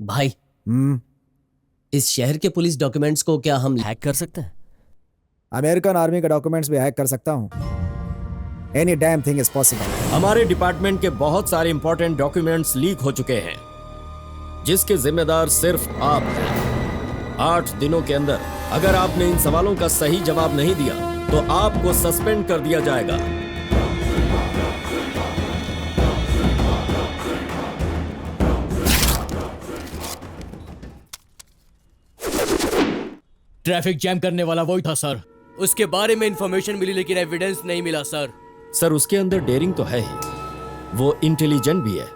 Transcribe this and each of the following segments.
भाई, इस शहर के पुलिस डॉक्यूमेंट्स को क्या हम हैक कर सकते हैं? अमेरिकन आर्मी के डॉक्यूमेंट्स भी हैक कर सकता हूँ। Any damn thing is possible. हमारे डिपार्टमेंट के बहुत सारे इंपॉर्टेंट डॉक्यूमेंट्स लीक हो चुके हैं, जिसके जिम्मेदार सिर्फ आप हैं। 8 दिनों के अंदर अगर आपने इन सवालों का सही जवाब नहीं दिया तो आपको सस्पेंड कर दिया जाएगा। ट्रैफिक जैम करने वाला वही था सर। उसके बारे में इंफॉर्मेशन मिली लेकिन एविडेंस नहीं मिला सर। सर, उसके अंदर डेयरिंग तो है ही, वो इंटेलिजेंट भी है,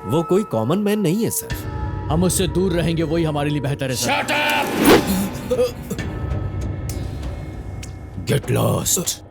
वो कोई कॉमन मैन नहीं है सर। हम उससे दूर रहेंगे, वही हमारे लिए बेहतर है sir. Get lost.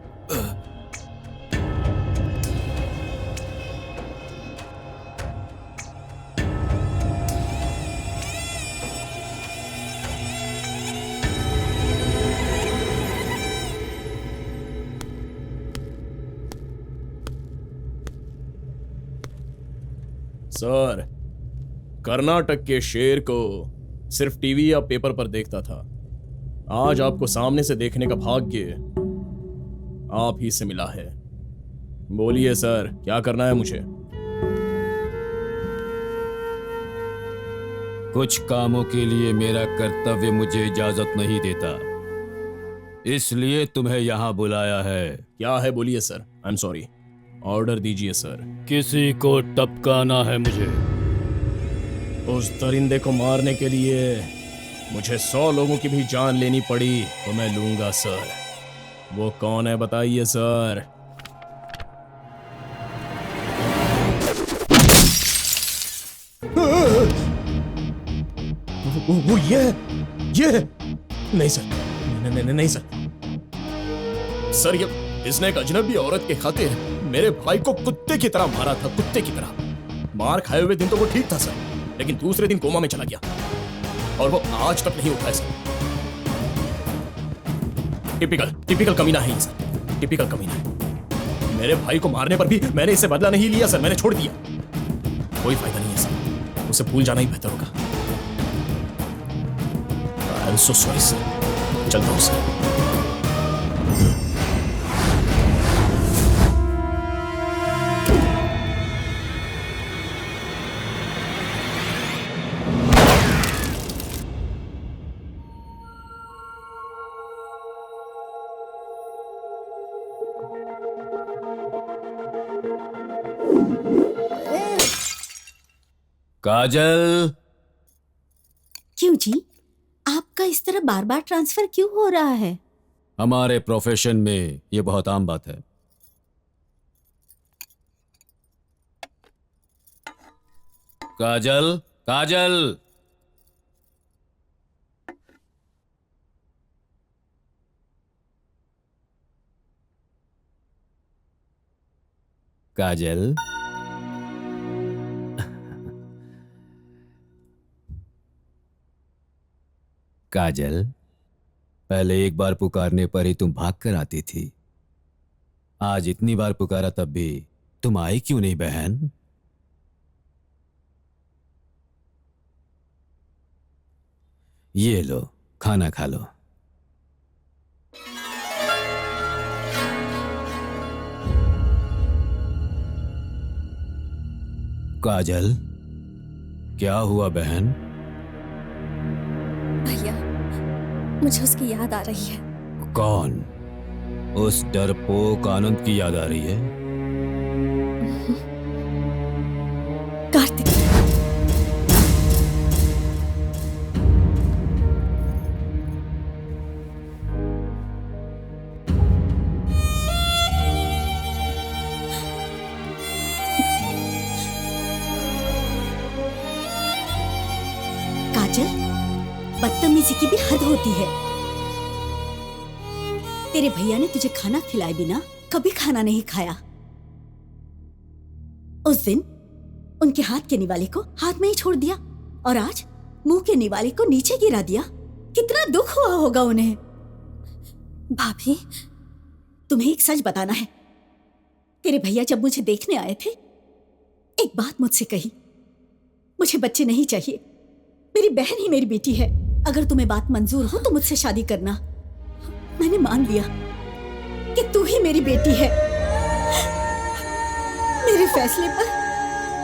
Sir, Karnataka के शेर को सिर्फ टीवी या पेपर पर देखता था। आज आपको सामने से देखने का भाग्य आप ही से मिला है। बोलिए सर, क्या करना है मुझे? कुछ कामों के लिए मेरा कर्तव्य मुझे इजाजत नहीं देता, इसलिए तुम्हें यहाँ बुलाया है। क्या है बोलिए sir. I am sorry. Order दीजिए सर। किसी को टपकाना है मुझे। उस दरिंदे को मारने के लिए मुझे 100 लोगों की भी जान लेनी पड़ी तो मैं लूंगा सर। वो कौन है बताइए सर। वो ये नहीं सर, नहीं सर। सर, ये इसने एक अजनबी औरत के खातिर मेरे भाई को कुत्ते की तरह मारा था, कुत्ते की तरह। मार खाए हुए दिन तो वो ठीक था सर, लेकिन दूसरे दिन कोमा में चला गया और वो आज तक नहीं उठा है सर। टिपिकल कमीना है ये सर, टिपिकल कमीना है। मेरे भाई को मारने पर भी मैंने इससे बदला नहीं लिया सर, मैंने छोड़ दिया। कोई फायदा नहीं है सर, उसे भूल जाना ही बेहतर होगा। I am so sorry sir. चलता हूं सर। काजल। क्यों जी, आपका इस तरह बार बार ट्रांसफर क्यों हो रहा है? हमारे प्रोफेशन में ये बहुत आम बात है। काजल, काजल। काजल। काजल, पहले एक बार पुकारने पर ही तुम भाग कर आती थी। आज इतनी बार पुकारा तब भी तुम आई क्यों नहीं बहन? ये लो, खाना खा लो। काजल, क्या हुआ बहन? भैया, मुझे उसकी याद आ रही है। कौन? उस डरपोक आनंद की याद आ रही है? कार्तिक। काजल, बदतमीजी की भी हद होती है। तेरे भैया ने तुझे खाना खिलाए बिना कभी खाना नहीं खाया। उस दिन उनके हाथ के निवाले को हाथ में ही छोड़ दिया और आज मुंह के निवाले को नीचे गिरा दिया। कितना दुख हुआ होगा उन्हें। भाभी, तुम्हें एक सच बताना है। तेरे भैया जब मुझे देखने आए थे, एक बात मुझसे कही, मुझे बच्चे नहीं चाहिए, मेरी बहन ही मेरी बेटी है। अगर तुम्हें बात मंजूर हो तो मुझसे शादी करना। मैंने मान लिया कि तू ही मेरी बेटी है। मेरे फैसले पर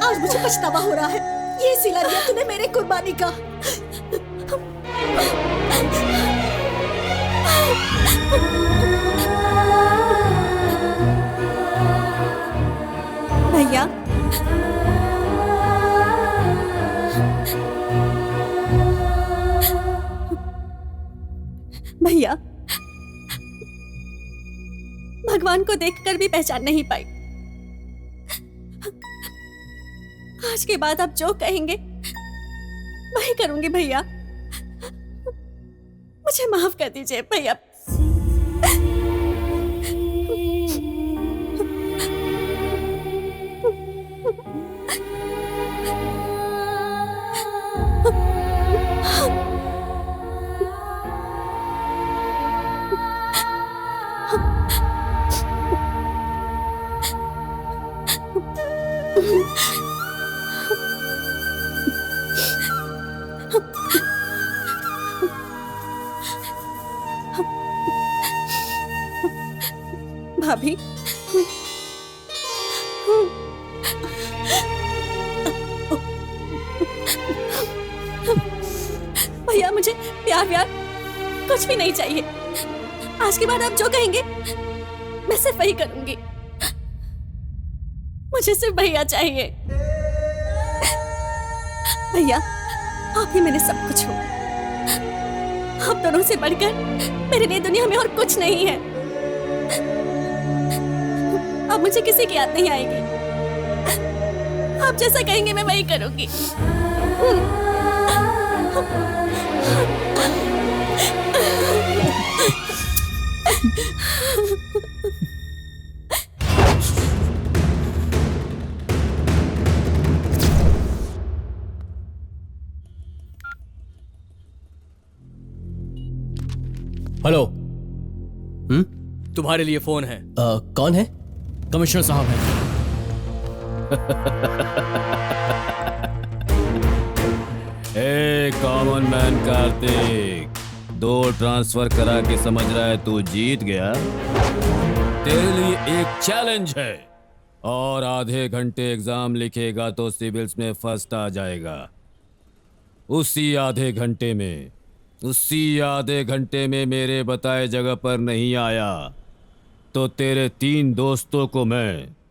आज मुझे पछतावा हो रहा है। ये सिला दिया तूने मेरे कुर्बानी का। भैया, भैया, भगवान को देखकर भी पहचान नहीं पाई। आज के बाद आप जो कहेंगे वही करूंगी भैया। मुझे माफ कर दीजिए भैया। भाभी, भैया मुझे प्यार व्यार कुछ भी नहीं चाहिए। आज के बाद आप जो कहेंगे मैं सिर्फ वही करूंगी। मुझे सिर्फ भैया चाहिए। भैया, आप ही मेरे सब कुछ हो। आप दोनों से बढ़कर मेरे लिए दुनिया में और कुछ नहीं है। अब मुझे किसी की याद नहीं आएगी। आप जैसा कहेंगे मैं वही करूंगी। हेलो, तुम्हारे लिए फोन है। कौन है? कमिश्नर साहब हैं। ए कॉमन मैन कार्तिक, 2 ट्रांसफर करा के समझ रहा है तू जीत गया? तेरे लिए एक चैलेंज है, और आधे घंटे एग्जाम लिखेगा तो सिविल्स में फर्स्ट आ जाएगा। उसी आधे घंटे में मेरे बताए जगह पर नहीं आया तो तेरे 3 दोस्तों को मैं